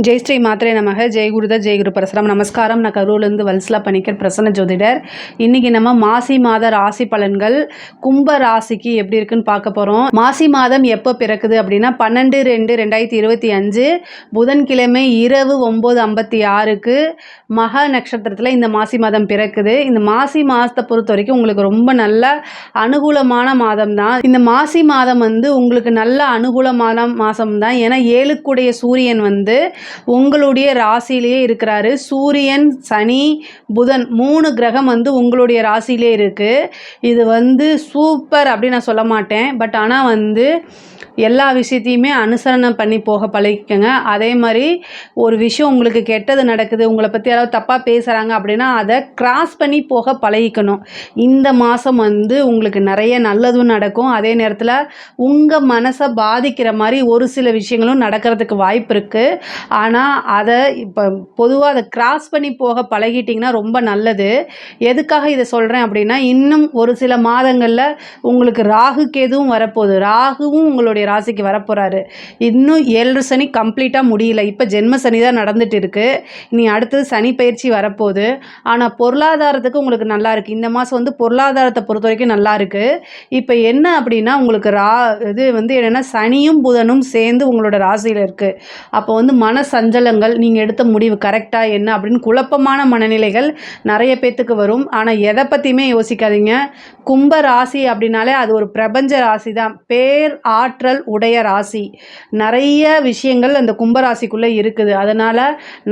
ஜெய் ஸ்ரீ மாத்திரை நமக. ஜெய் குருத ஜெய் குரு பரசுராம். நமஸ்காரம். நான் கரூர்லேருந்து வல்சலா பணிக்கர் பிரசன்ன ஜோதிடர். இன்றைக்கி நம்ம மாசி மாத ராசி பலன்கள் கும்ப ராசிக்கு எப்படி இருக்குன்னு பார்க்க போகிறோம். மாசி மாதம் எப்போ பிறக்குது அப்படின்னா 12/2/2025 புதன்கிழமை இரவு 9:56 மக நட்சத்திரத்தில் இந்த மாசி மாதம் பிறக்குது. இந்த மாசி மாதத்தை பொறுத்த வரைக்கும் உங்களுக்கு ரொம்ப நல்ல அனுகூலமான மாதம் தான். இந்த மாசி மாதம் உங்களுக்கு நல்ல அனுகூலமான மாதம் தான். ஏன்னா 7க்குடைய சூரியன் உங்களுடைய ராசியிலேயே இருக்கிறாரு. சூரியன், சனி, புதன் 3 கிரகம் உங்களுடைய ராசியிலே இருக்கு. இது சூப்பர் அப்படின்னு நான் சொல்ல மாட்டேன். பட் ஆனால் எல்லா விஷயத்தையுமே அனுசரணை பண்ணி போக பழகிக்கங்க. அதே மாதிரி ஒரு விஷயம் உங்களுக்கு கெட்டது நடக்குது, உங்களை பற்றி யாராவது தப்பாக பேசுகிறாங்க அப்படின்னா அதை கிராஸ் பண்ணி போக பழகிக்கணும். இந்த மாதம் உங்களுக்கு நிறைய நல்லதும் நடக்கும். அதே நேரத்தில் உங்கள் மனசை பாதிக்கிற மாதிரி ஒரு சில விஷயங்களும் நடக்கிறதுக்கு வாய்ப்பு இருக்குது. ஆனால் அதை இப்போ பொதுவாக அதை கிராஸ் பண்ணி போக பழகிட்டிங்கன்னா ரொம்ப நல்லது. எதுக்காக இதை சொல்கிறேன் அப்படின்னா, இன்னும் ஒரு சில மாதங்களில் உங்களுக்கு ராகு கேதுவும் வரப்போகுது. ராகுவும் உங்களுடைய ராசிக்கு வரப்போகிறாரு. இன்னும் 7 சனி கம்ப்ளீட்டாக முடியல. இப்போ ஜென்ம சனி தான் நடந்துட்டு இருக்கு. இனி அடுத்தது சனி பயிற்சி வரப்போகுது. ஆனால் பொருளாதாரத்துக்கு உங்களுக்கு நல்லா இருக்குது. இந்த மாதம் பொருளாதாரத்தை பொறுத்த வரைக்கும் நல்லா இருக்குது. இப்போ என்ன அப்படின்னா, உங்களுக்கு என்னென்னா சனியும் புதனும் சேர்ந்து உங்களோட ராசியில் இருக்குது. அப்போ மன சஞ்சலங்கள், நீங்கள் எடுத்த முடிவு கரெக்டாக என்ன அப்படின்னு குழப்பமான மனநிலைகள் நிறைய பேத்துக்கு வரும். ஆனால் எதை பற்றியுமே யோசிக்காதீங்க. கும்ப ராசி அப்படின்னாலே அது ஒரு பிரபஞ்ச ராசி தான். பேர் ஆற்றல் உடைய ராசி. நிறைய விஷயங்கள் அந்த கும்பராசிக்குள்ளே இருக்குது. அதனால்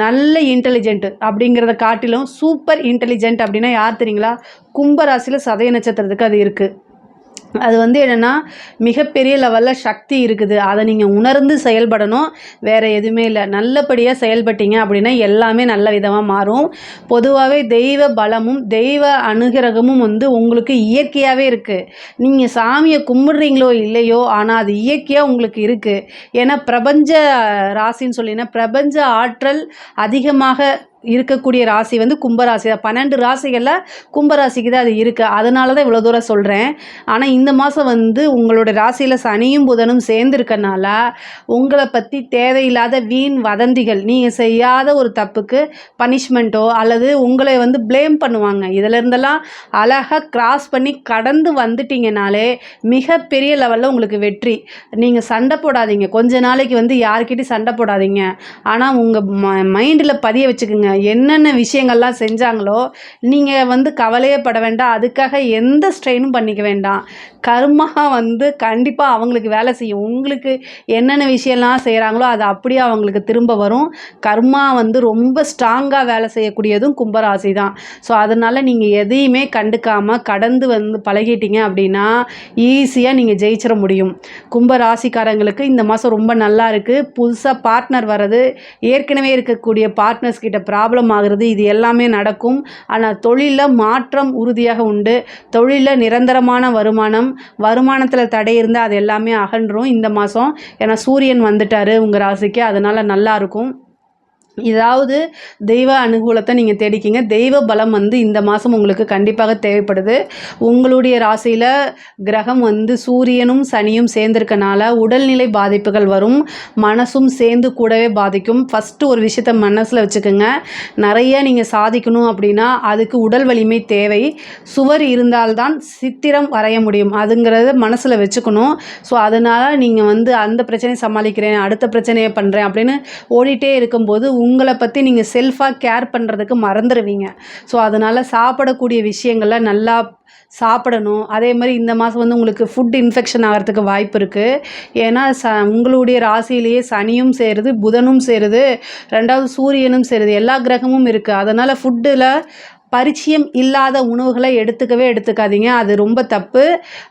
நல்ல இன்டெலிஜென்ட் அப்படிங்கிறத காட்டிலும் சூப்பர் இன்டெலிஜென்ட் அப்படின்னா யார் தெரியுங்களா? கும்பராசியில் சதய நட்சத்திரத்துக்கு அது இருக்குது. அது என்னென்னா மிகப்பெரிய லெவலில் சக்தி இருக்குது. அதை நீங்கள் உணர்ந்து செயல்படணும். வேறு எதுவுமே இல்லை. நல்லபடியாக செயல்பட்டீங்க அப்படின்னா எல்லாமே நல்ல விதமாக மாறும். பொதுவாகவே தெய்வ பலமும் தெய்வ அனுகிரகமும் உங்களுக்கு இயற்கையாகவே இருக்குது. நீங்கள் சாமியை கும்பிட்றீங்களோ இல்லையோ, ஆனால் அது இயற்கையாக உங்களுக்கு இருக்குது. ஏன்னா பிரபஞ்ச ராசின்னு சொல்லினா பிரபஞ்ச ஆற்றல் அதிகமாக இருக்கக்கூடிய ராசி கும்பராசி தான். 12 ராசிகளில் கும்பராசிக்கு தான் அது இருக்குது. அதனால தான் இவ்வளோ தூரம் சொல்கிறேன். ஆனால் இந்த மாதம் உங்களோட ராசியில் சனியும் புதனும் சேர்ந்துருக்கனால உங்களை பற்றி தேவையில்லாத வீண் வதந்திகள், நீங்கள் செய்யாத ஒரு தப்புக்கு பனிஷ்மெண்ட்டோ அல்லது உங்களை ப்ளேம் பண்ணுவாங்க. இதிலிருந்தெல்லாம் அழகாக கிராஸ் பண்ணி கடந்து வந்துட்டீங்கனாலே மிகப்பெரிய லெவலில் உங்களுக்கு வெற்றி. நீங்கள் சண்டை போடாதீங்க. கொஞ்ச நாளைக்கு யார்கிட்டையும் சண்டை போடாதீங்க. ஆனால் உங்கள் மைண்டில் பதிய வச்சுக்கோங்க. என்னென்ன விஷயங்கள்லாம் செஞ்சாங்களோ நீங்கள் கவலையே பட வேண்டாம். அதுக்காக எந்த ஸ்ட்ரெயினும் பண்ணிக்க வேண்டாம். கர்மா கண்டிப்பாக அவங்களுக்கு வேலை செய்யும். உங்களுக்கு என்னென்ன விஷயம்லாம் செய்கிறாங்களோ அது அப்படியே அவங்களுக்கு திரும்ப வரும். கர்மா ரொம்ப ஸ்ட்ராங்காக வேலை செய்யக்கூடியதும் கும்பராசி தான். ஸோ அதனால் நீங்கள் எதையுமே கண்டுக்காமல் கடந்து பழகிட்டீங்க அப்படின்னா ஈஸியாக நீங்கள் ஜெயிச்சிட முடியும். கும்பராசிக்காரங்களுக்கு இந்த மாதம் ரொம்ப நல்லா இருக்குது. புதுசாக பார்ட்னர் வர்றது, ஏற்கனவே இருக்கக்கூடிய பார்ட்னர்ஸ் கிட்ட ப்ராப்ளம் ஆகிறது, இது எல்லாமே நடக்கும். ஆனால் தொழிலில் மாற்றம் உறுதியாக உண்டு. தொழிலில் நிரந்தரமான வருமானத்தில் தடை இருந்தால் அது எல்லாமே அகன்றும் இந்த மாதம். ஏன்னா சூரியன் வந்துட்டார் உங்கள் ராசிக்கு. அதனால் நல்லாயிருக்கும். இதாவது தெய்வ அனுகூலத்தை நீங்கள் தேடிக்கிங்க. தெய்வ பலம் இந்த மாதம் உங்களுக்கு கண்டிப்பாக தேவைப்படுது. உங்களுடைய ராசியில் கிரகம் சூரியனும் சனியும் சேர்ந்திருக்கனால உடல்நிலை பாதிப்புகள் வரும். மனசும் சேர்ந்து கூடவே பாதிக்கும். ஃபஸ்ட்டு ஒரு விஷயத்தை மனசில் வச்சுக்கோங்க. நிறைய நீங்கள் சாதிக்கணும் அப்படின்னா அதுக்கு உடல் வலிமை தேவை. சுவர் இருந்தால்தான் சித்திரம் வரைய முடியும். அதுங்கிறத மனசில் வச்சுக்கணும். ஸோ அதனால் நீங்கள் அந்த பிரச்சனையை சமாளிக்கிறேன், அடுத்த பிரச்சனையை பண்ணுறேன் அப்படின்னு ஓடிட்டே இருக்கும்போது உங்களை பற்றி நீங்கள் செல்ஃபாக கேர் பண்ணுறதுக்கு மறந்துடுவீங்க. ஸோ அதனால் சாப்பிடக்கூடிய விஷயங்களை நல்லா சாப்பிடணும். அதே மாதிரி இந்த மாதம் உங்களுக்கு ஃபுட் இன்ஃபெக்ஷன் ஆகிறதுக்கு வாய்ப்பு இருக்குது. ஏன்னா உங்களுடைய ராசியிலேயே சனியும் சேருது, புதனும் சேருது, 2வது சூரியனும் சேருது, எல்லா கிரகமும் இருக்குது. அதனால் ஃபுட்டில் பரிச்சயம் இல்லாத உணவுகளை எடுத்துக்காதீங்க. அது ரொம்ப தப்பு.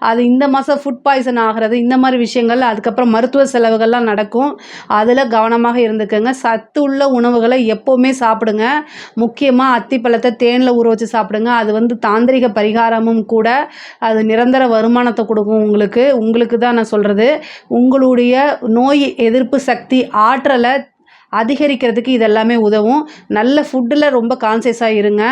அது இந்த மாதம் ஃபுட் பாய்சன் ஆகிறது, இந்த மாதிரி விஷயங்கள், அதுக்கப்புறம் மருத்துவ செலவுகள்லாம் நடக்கும். அதில் கவனமாக இருந்துக்கங்க. சத்து உள்ள உணவுகளை எப்போவுமே சாப்பிடுங்க. முக்கியமாக அத்திப்பழத்தை தேனில் ஊற வச்சு சாப்பிடுங்க. அது தாந்திரிக பரிகாரமும் கூட. அது நிரந்தர வருமானத்தை கொடுக்கும் உங்களுக்கு தான் நான் சொல்கிறது. உங்களுடைய நோய் எதிர்ப்பு சக்தி ஆற்றலை அதிகரிக்கிறதுக்கு இதெல்லாமே உதவும். நல்ல ஃபுட்டில் ரொம்ப கான்சியஸாக இருங்க.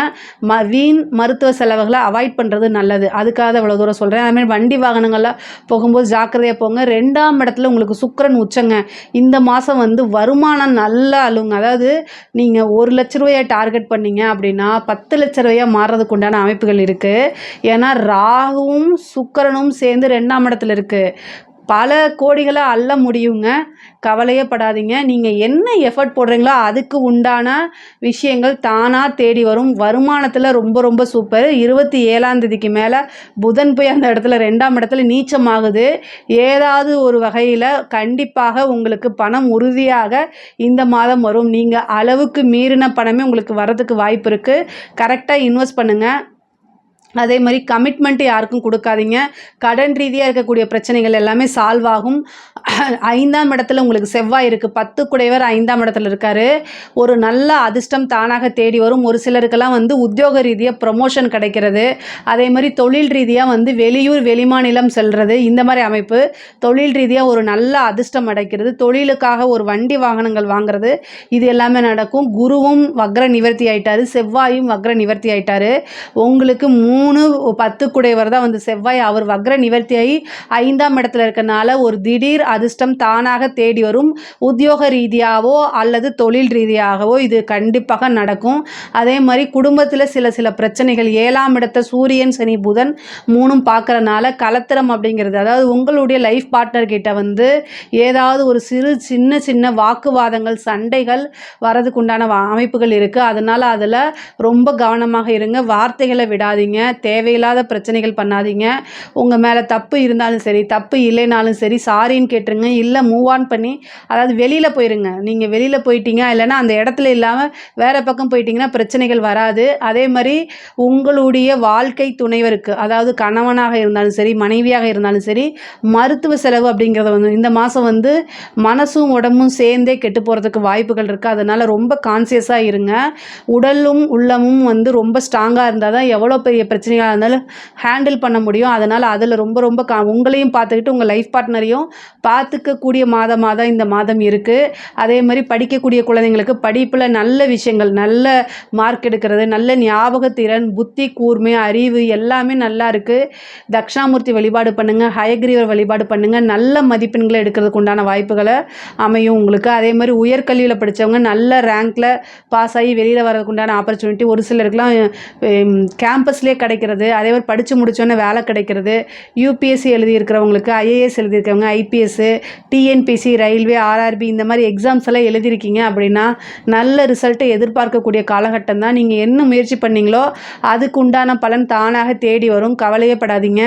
வீண் மருத்துவ செலவுகளை அவாய்ட் பண்ணுறது நல்லது. அதுக்காக தான் இவ்வளோ தூரம் சொல்கிறேன். அதுமாதிரி வண்டி வாகனங்கள்லாம் போகும்போது ஜாக்கிரதையாக போங்க. 2ஆம் இடத்துல உங்களுக்கு சுக்கிரன் உச்சங்க. இந்த மாதம் வந்து வருமானம் நல்லா அழுங்க. அதாவது நீங்கள் ₹1,00,000 டார்கெட் பண்ணீங்க அப்படின்னா ₹10,00,000 மாறுறதுக்கு உண்டான அமைப்புகள் இருக்குது. ஏன்னா ராகுவும் சுக்கிரனும் சேர்ந்து 2ஆம் இடத்துல இருக்குது. பல கோடிகளை அள்ள முடியுங்க. கவலையே படாதீங்க. நீங்கள் என்ன எஃபர்ட் போடுறீங்களோ அதுக்கு உண்டான விஷயங்கள் தானாக தேடி வரும். வருமானத்தில் ரொம்ப ரொம்ப சூப்பர். 27ஆம் தேதிக்கு மேலே புதன் போய் அந்த இடத்துல 2ஆம் இடத்துல நீச்சமாகுது. ஏதாவது ஒரு வகையில் கண்டிப்பாக உங்களுக்கு பணம் உறுதியாக இந்த மாதம் வரும். நீங்கள் அளவுக்கு மீறின பணமே உங்களுக்கு வரதுக்கு வாய்ப்பு இருக்குது. கரெக்டாக இன்வெஸ்ட் பண்ணுங்கள். அதே மாதிரி கமிட்மெண்ட் யாருக்கும் கொடுக்காதீங்க. கடன் ரீதியாக இருக்கக்கூடிய பிரச்சனைகள் எல்லாமே சால்வ் ஆகும். 5ஆம் இடத்துல உங்களுக்கு செவ்வாய் இருக்குது. 10 குடையவர் 5ஆம் இடத்துல இருக்கார். ஒரு நல்ல அதிர்ஷ்டம் தானாக தேடி வரும். ஒரு சிலருக்கெல்லாம் வந்து உத்தியோக ரீதியாக ப்ரொமோஷன் கிடைக்கிறது. அதே மாதிரி தொழில் ரீதியாக வந்து வெளியூர் வெளிமாநிலம் செல்வது, இந்த மாதிரி அமைப்பு. தொழில் ரீதியாக ஒரு நல்ல அதிர்ஷ்டம் கிடைக்கிறது. தொழிலுக்காக ஒரு வண்டி வாகனங்கள் வாங்குறது, இது எல்லாமே நடக்கும். குருவும் வக்ர நிவர்த்தி ஆயிட்டாரு. செவ்வாயும் வக்ர நிவர்த்தி ஆயிட்டாரு. உங்களுக்கு 10 குடையவர் தான் வந்து செவ்வாய். அவர் வக்ர நிவர்த்தியாகி 5ஆம் இடத்துல இருக்கனால ஒரு திடீர் அதிர்ஷ்டம் தானாக தேடி வரும். உத்தியோக ரீதியாகவோ அல்லது தொழில் ரீதியாகவோ இது கண்டிப்பாக நடக்கும். அதே மாதிரி குடும்பத்தில் சில பிரச்சனைகள், 7ஆம் இடத்தை சூரியன் சனி புதன் 3ம் பார்க்கறனால கலத்திரம் அப்படிங்கிறது, அதாவது உங்களுடைய லைஃப் பார்ட்னர் கிட்ட வந்து ஏதாவது ஒரு சின்ன வாக்குவாதங்கள் சண்டைகள் வரதுக்கு உண்டான அமைப்புகள் இருக்குது. அதனால் அதில் ரொம்ப கவனமாக இருங்க. வார்த்தைகளை விடாதீங்க. தேவையில்லாத பிரச்சனைகள் பண்ணாதீங்க. உங்கள் மேலே தப்பு இருந்தாலும் சரி, தப்பு இல்லைனாலும் சரி, சாரின்னு கேட்டுருங்க. இல்லை மூவ் ஆன் பண்ணி, அதாவது வெளியில் போயிருங்க. நீங்கள் வெளியில் போயிட்டீங்க, இல்லைன்னா அந்த இடத்துல இல்லாமல் வேறு பக்கம் போயிட்டீங்கன்னா பிரச்சனைகள் வராது. அதே மாதிரி உங்களுடைய வாழ்க்கை துணைவருக்கு, அதாவது கணவனாக இருந்தாலும் சரி, மனைவியாக இருந்தாலும் சரி, மருத்துவ செலவு அப்படிங்கிறத வந்து இந்த மாதம் வந்து மனசும் உடம்பும் சேர்ந்தே கெட்டு போகிறதுக்கு வாய்ப்புகள் இருக்குது. அதனால் ரொம்ப கான்சியஸாக இருங்க. உடலும் உள்ளமும் வந்து ரொம்ப ஸ்ட்ராங்காக இருந்தால் தான் எவ்வளோ பெரிய பிரச்சனையாக இருந்தாலும் ஹேண்டில் பண்ண முடியும். அதனால் அதில் ரொம்ப உங்களையும் பார்த்துக்கிட்டு உங்கள் லைஃப் பார்ட்னரையும் பார்த்துக்கக்கூடிய மாதமாக தான் இந்த மாதம் இருக்குது. அதே மாதிரி படிக்கக்கூடிய குழந்தைங்களுக்கு படிப்பில் நல்ல விஷயங்கள், நல்ல மார்க் எடுக்கிறது, நல்ல ஞாபகத்திறன், புத்தி கூர்மை, அறிவு எல்லாமே நல்லா இருக்குது. தட்சிணாமூர்த்தி வழிபாடு பண்ணுங்கள். ஹயக்ரீவர் வழிபாடு பண்ணுங்கள். நல்ல மதிப்பெண்களை எடுக்கிறதுக்கு உண்டான வாய்ப்புகளை அமையும் உங்களுக்கு. அதே மாதிரி உயர்கல்வியில் படித்தவங்க நல்ல ரேங்க்கில் பாஸ் ஆகி வெளியில் வரதுக்கு உண்டான ஆப்பர்ச்சுனிட்டி ஒரு சிலருக்குலாம் கேம்பஸ்லேயே கிடைக்கிறது. அதே மாதிரி படித்து முடித்தோன்னே வேலை கிடைக்கிறது. யூபிஎஸ்சி எழுதியிருக்கிறவங்களுக்கு, ஐஏஎஸ் எழுதியிருக்கிறவங்க, ஐபிஎஸ்ஸு, டிஎன்பிசி, ரயில்வே, ஆர்ஆர்பி இந்த மாதிரி எக்ஸாம்ஸ் எல்லாம் எழுதியிருக்கீங்க அப்படின்னா நல்ல ரிசல்ட்டை எதிர்பார்க்கக்கூடிய காலகட்டம் தான். நீங்கள் என்ன முயற்சி பண்ணீங்களோ அதுக்கு உண்டான பலன் தானாக தேடி வரும். கவலையே படாதீங்க.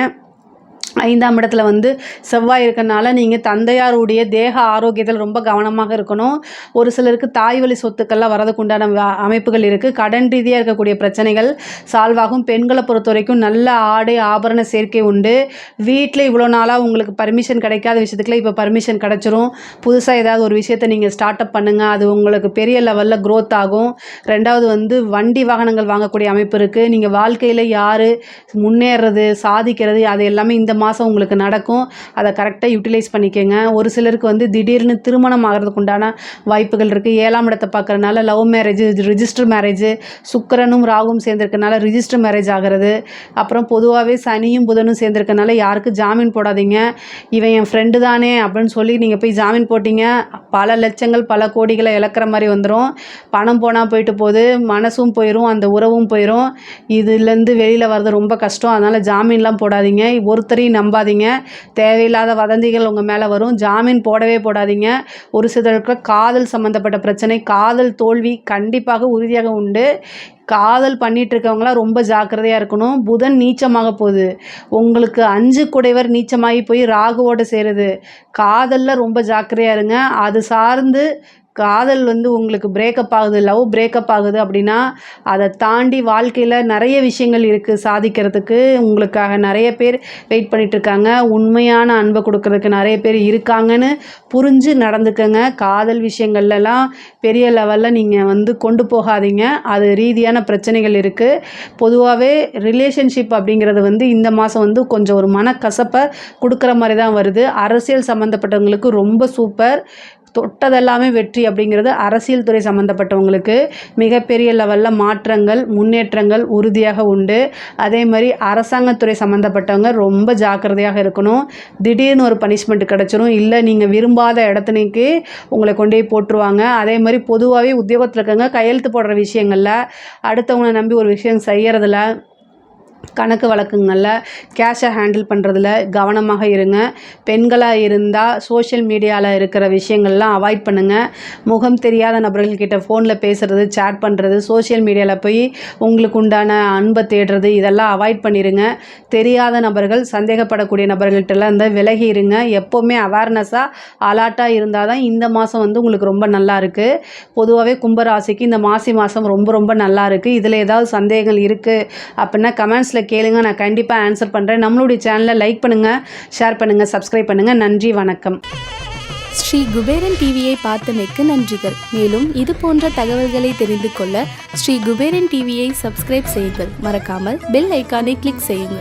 5ஆம் இடத்துல வந்து செவ்வாய் இருக்கனால நீங்கள் தந்தையாருடைய தேக ஆரோக்கியத்தில் ரொம்ப கவனமாக இருக்கணும். ஒரு சிலருக்கு தாய் வழி சொத்துக்கள்லாம் வரதுக்கு உண்டான அமைப்புகள் இருக்குது. கடன் ரீதியாக இருக்கக்கூடிய பிரச்சனைகள் சால்வ் ஆகும். பெண்களை பொறுத்த வரைக்கும் நல்ல ஆடை ஆபரண சேர்க்கை உண்டு. வீட்டில் இவ்வளோ நாளாக உங்களுக்கு பர்மிஷன் கிடைக்காத விஷயத்துக்குலாம் இப்போ பர்மிஷன் கிடச்சிரும். புதுசாக ஏதாவது ஒரு விஷயத்தை நீங்கள் ஸ்டார்ட் அப் பண்ணுங்கள். அது உங்களுக்கு பெரிய லெவலில் க்ரோத் ஆகும். 2வது வந்து வண்டி வாகனங்கள் வாங்கக்கூடிய அமைப்பு இருக்குது. நீங்கள் வாழ்க்கையில் யார் முன்னேறது சாதிக்கிறது அது எல்லாமே இந்த மாதம் உங்களுக்கு நடக்கும். அதை கரெக்டாக யூட்டிலைஸ் பண்ணிக்கோங்க. ஒரு சிலருக்கு வந்து திடீர்னு திருமணம் ஆகிறதுக்கு உண்டான வாய்ப்புகள் இருக்குது. 7ஆம் இடத்தை பார்க்குறதுனால லவ் மேரேஜ், ரிஜிஸ்டர் மேரேஜ், சுக்கிரனும் ராகுவும் சேர்ந்துருக்கனால ரிஜிஸ்டர் மேரேஜ் ஆகிறது. அப்புறம் பொதுவாகவே சனியும் புதனும் சேர்ந்துருக்கனால யாருக்கும் ஜாமீன் போடாதீங்க. இவன் என் ஃப்ரெண்டு தானே அப்படின்னு சொல்லி நீங்கள் போய் ஜாமீன் போட்டிங்க, பல லட்சங்கள் பல கோடிகளை இழக்கிற மாதிரி வந்துடும். பணம் போனால் போயிட்டு போகுது, மனசும் போயிடும், அந்த உறவும் போயிடும். இதுலேருந்து வெளியில் வர்றது ரொம்ப கஷ்டம். அதனால் ஜாமீன்லாம் போடாதீங்க. ஒருத்தரையும் நம்பாதீங்க. தேவையில்லாத வதந்திகள் உங்கள் மேலே வரும். ஜாமீன் போடவே போடாதீங்க. ஒரு சிலருக்கு காதல் சம்மந்தப்பட்ட பிரச்சனை, காதல் தோல்வி கண்டிப்பாக உறுதியாக உண்டு. காதல் பண்ணிகிட்டு இருக்கவங்களாம் ரொம்ப ஜாக்கிரதையாக இருக்கணும். புதன் நீச்சமாக போகுது. உங்களுக்கு 5 குடைவர் நீச்சமாகி போய் ராகுவோடு சேருது. காதலில் ரொம்ப ஜாக்கிரதையாக இருங்க. அது சார்ந்து காதல் வந்து உங்களுக்கு பிரேக்கப் ஆகுது, லவ் பிரேக்கப் ஆகுது அப்படின்னா அதை தாண்டி வாழ்க்கையில் நிறைய விஷயங்கள் இருக்குது சாதிக்கிறதுக்கு. உங்களுக்காக நிறைய பேர் வெயிட் பண்ணிகிட்ருக்காங்க. உண்மையான அன்பை கொடுக்கறதுக்கு நிறைய பேர் இருக்காங்கன்னு புரிஞ்சு நடந்துக்கங்க. காதல் விஷயங்கள்லாம் பெரிய லெவலில் நீங்கள் வந்து கொண்டு போகாதீங்க. அது ரீதியான பிரச்சனைகள் இருக்குது. பொதுவாகவே ரிலேஷன்ஷிப் அப்படிங்கிறது வந்து இந்த மாதம் வந்து கொஞ்சம் ஒரு மனக்கசப்பை கொடுக்குற மாதிரி தான் வருது. அரசியல் சம்மந்தப்பட்டவங்களுக்கு ரொம்ப சூப்பர். தொட்டதெல்லாமே வெற்றி அப்படிங்கிறது அரசியல் துறை சம்மந்தப்பட்டவங்களுக்கு மிகப்பெரிய லெவலில் மாற்றங்கள் முன்னேற்றங்கள் உறுதியாக உண்டு. அதே மாதிரி அரசாங்கத்துறை சம்மந்தப்பட்டவங்க ரொம்ப ஜாக்கிரதையாக இருக்கணும். திடீர்னு ஒரு பனிஷ்மெண்ட் கிடச்சிரும், இல்லை நீங்கள் விரும்பாத இடத்துக்கு உங்களை கொண்டு போய் போட்டுருவாங்க. அதே மாதிரி பொதுவாகவே உத்தியோகத்தில் இருக்கவங்க கையெழுத்து போடுற விஷயங்களில், அடுத்தவங்களை நம்பி ஒரு விஷயம் செய்கிறதுல, கணக்கு வழக்குங்களில் கேஷை ஹேண்டில் பண்ணுறதுல கவனமாக இருங்க. பெண்களாக இருந்தால் சோஷியல் மீடியாவில் இருக்கிற விஷயங்கள்லாம் அவாய்ட் பண்ணுங்கள். முகம் தெரியாத நபர்கள்கிட்ட ஃபோனில் பேசுகிறது, சேட் பண்ணுறது, சோஷியல் மீடியாவில் போய் உங்களுக்கு உண்டான அன்பை தேடுறது, இதெல்லாம் அவாய்ட் பண்ணிடுங்க. தெரியாத நபர்கள், சந்தேகப்படக்கூடிய நபர்கள்ட்டெல்லாம் இந்த விலகி இருங்க. எப்போவுமே அவேர்னஸாக அலர்ட்டாக இருந்தால் தான் இந்த மாதம் வந்து உங்களுக்கு ரொம்ப நல்லா இருக்குது. பொதுவாகவே கும்பராசிக்கு இந்த மாதம் ரொம்ப ரொம்ப நல்லா இருக்குது. இதில் ஏதாவது சந்தேகங்கள் இருக்குது அப்படின்னா கமெண்ட்ஸில் கேளுங்க, நான் கண்டிப்பாக ஆன்சர் பண்ணுறேன். நம்மளுடைய சேனலை லைக் பண்ணுங்கள், ஷேர் பண்ணுங்கள், சப்ஸ்கிரைப் பண்ணுங்கள். நன்றி, வணக்கம். ஸ்ரீ குபேரன் டிவியை பார்த்தமைக்கு நன்றிகள். மேலும் இது போன்ற தகவல்களை தெரிந்து கொள்ள ஸ்ரீ குபேரன் டிவியை சப்ஸ்கிரைப் செய்யுங்கள். மறக்காமல் பெல் ஐக்கானை கிளிக் செய்யுங்கள்.